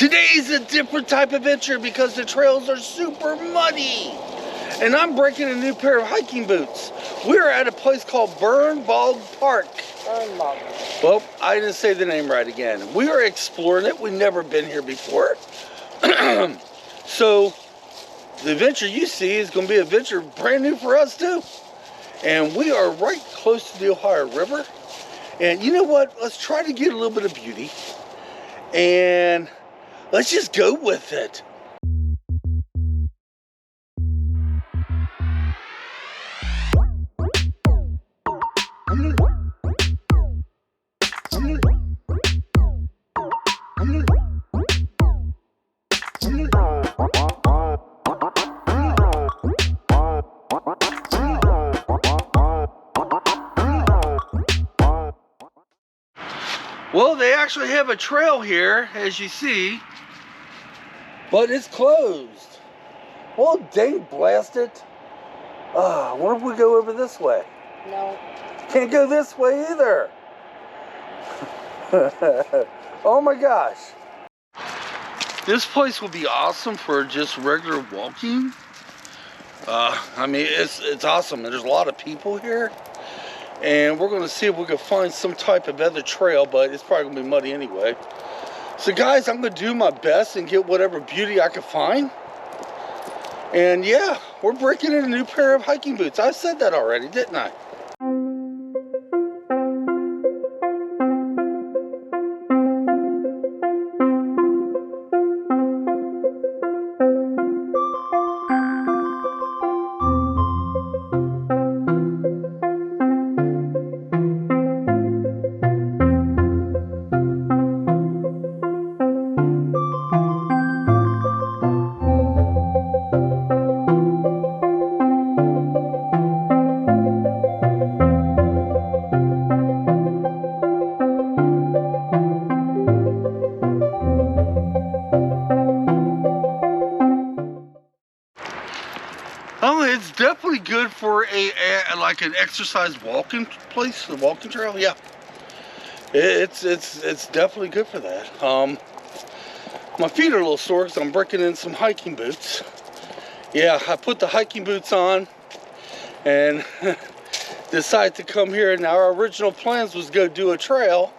Today's a different type of adventure because the trails are super muddy. And I'm breaking a new pair of hiking boots. We're at a place called Fernbank Park. Fernbank. Well, I didn't say the name right again. We are exploring it. We've never been here before. So the adventure you see is going to be an adventure brand new for us too. And we are right close to the Ohio River. And you know what? Let's try to get a little bit of beauty. And let's just go with it. Well, they actually have a trail here, as you see, but it's closed. Well, dang blast it. I wonder if we go over this way. No. Can't go this way either. Oh my gosh. This place will be awesome for just regular walking. I mean, it's awesome. There's a lot of people here. And we're going to see if we can find some type of other trail, but it's probably going to be muddy anyway. So guys, I'm going to do my best and get whatever beauty I can find. And yeah, we're breaking in a new pair of hiking boots. I said that already, didn't I? Oh, it's definitely good for like an exercise walking place, a walking trail. Yeah, it's definitely good for that. My feet are a little sore because I'm breaking in some hiking boots. Yeah, I put the hiking boots on and decided to come here. Now our original plans was to go do a trail,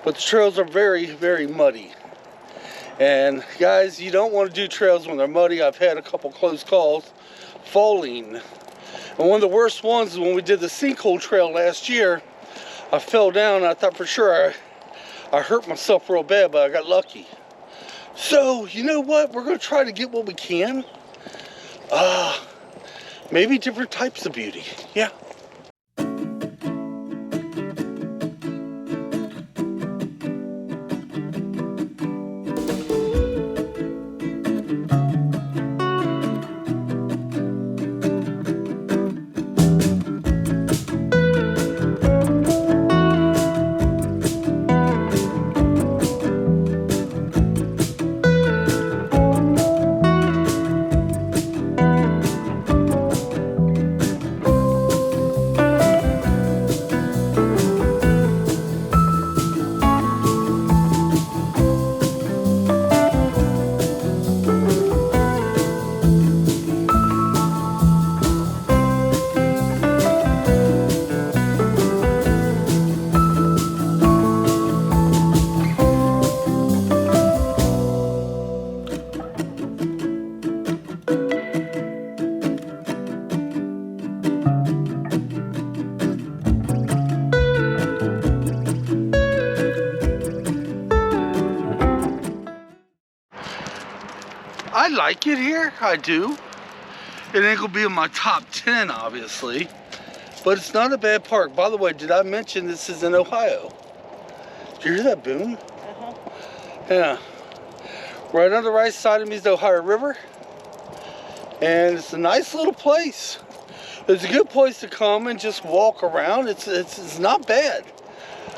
but the trails are very, very muddy. And guys, you don't want to do trails when they're muddy. I've had a couple close calls falling, and one of the worst ones is when we did the sinkhole trail last year. I fell down and I thought for sure I hurt myself real bad, but I got lucky. So you know what, we're going to try to get what we can. Maybe different types of beauty. Yeah. I like it here, I do. It ain't gonna be in my top 10, obviously, but it's not a bad park. By the way, did I mention this is in Ohio? Did you hear that boom? Yeah. Right on the right side of me is the Ohio River, and it's a nice little place. It's a good place to come and just walk around. It's not bad.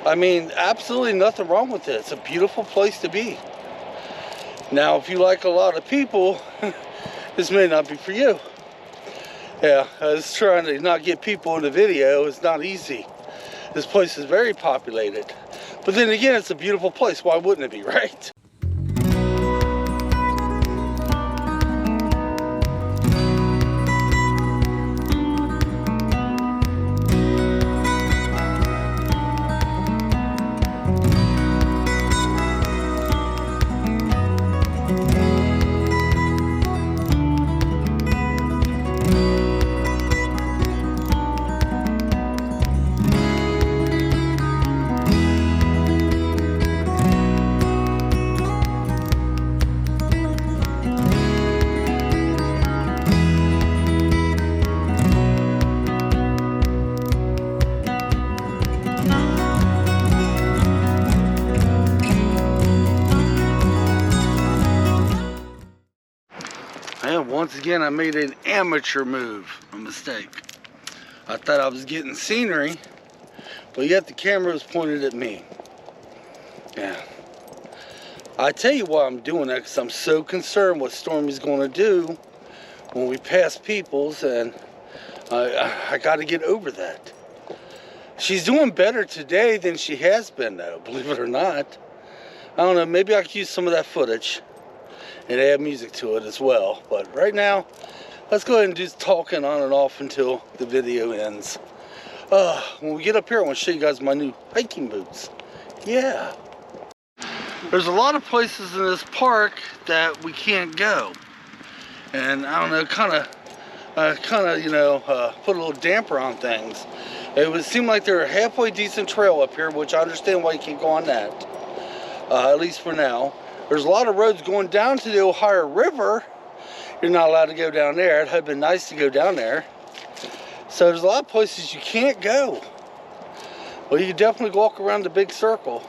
I mean, absolutely nothing wrong with it. It's a beautiful place to be. Now, if you like a lot of people, this may not be for you. Yeah, I was trying to not get people in the video. It's not easy. This place is very populated. But then again, it's a beautiful place. Why wouldn't it be, right? And once again, I made an amateur move, a mistake. I thought I was getting scenery, but yet the camera was pointed at me. Yeah. I tell you why I'm doing that, because I'm so concerned what Stormy's going to do when we pass people's, and I got to get over that. She's doing better today than she has been, though, believe it or not. I don't know, maybe I could use some of that footage and add music to it as well. But right now, let's go ahead and do talking on and off until the video ends. When we get up here, I want to show you guys my new hiking boots. Yeah. There's a lot of places in this park that we can't go. And I don't know, kind of, you know, put a little damper on things. It would seem like they're a halfway decent trail up here, which I understand why you can't go on that. At least for now. There's a lot of roads going down to the Ohio River. You're not allowed to go down there. It had been nice to go down there. So there's a lot of places you can't go. Well, you can definitely walk around the big circle.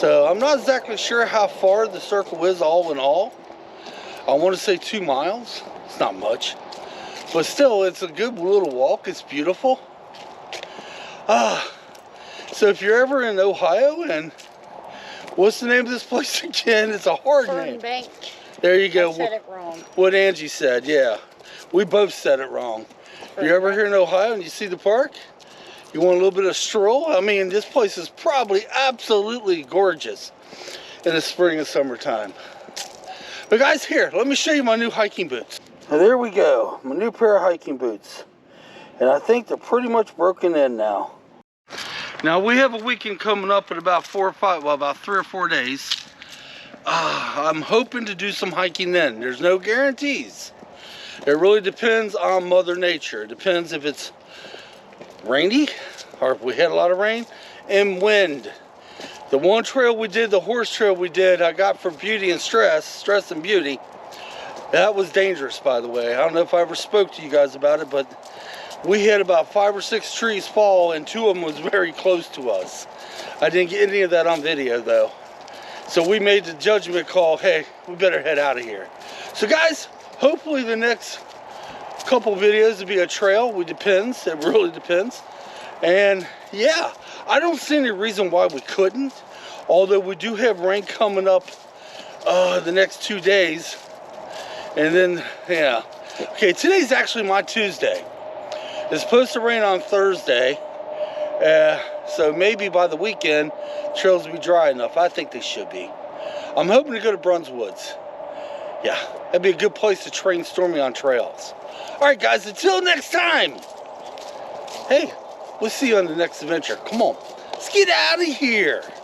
So I'm not exactly sure how far the circle is all in all. I want to say 2 miles. It's not much. But still, it's a good little walk. It's beautiful. So if you're ever in Ohio, and what's the name of this place again? It's a hard name. Fernbank. There you go. I said it wrong. What Angie said, yeah. We both said it wrong. If you're ever here in Ohio and you see the park, you want a little bit of stroll? I mean, this place is probably absolutely gorgeous in the spring and summertime. But guys, here, let me show you my new hiking boots. Now, there we go, my new pair of hiking boots. And I think they're pretty much broken in now. Now, we have a weekend coming up in about 3 or 4 days. I'm hoping to do some hiking then. There's no guarantees. It really depends on Mother Nature. It depends if it's rainy, or if we had a lot of rain, and wind. The one trail we did, the horse trail we did, I got for beauty and stress and beauty. That was dangerous, by the way. I don't know if I ever spoke to you guys about it, but we had about 5 or 6 trees fall, and 2 of them was very close to us. I didn't get any of that on video, though. So we made the judgment call, hey, we better head out of here. So guys, hopefully the next couple videos will be a trail. It depends. It really depends. And yeah, I don't see any reason why we couldn't. Although we do have rain coming up the next 2 days. And then, yeah. Okay, today's actually my Tuesday. It's supposed to rain on Thursday. So maybe by the weekend, trails will be dry enough. I think they should be. I'm hoping to go to Brunswoods. Yeah, that'd be a good place to train Stormy on trails. Alright guys, until next time. Hey, we'll see you on the next adventure. Come on, let's get out of here.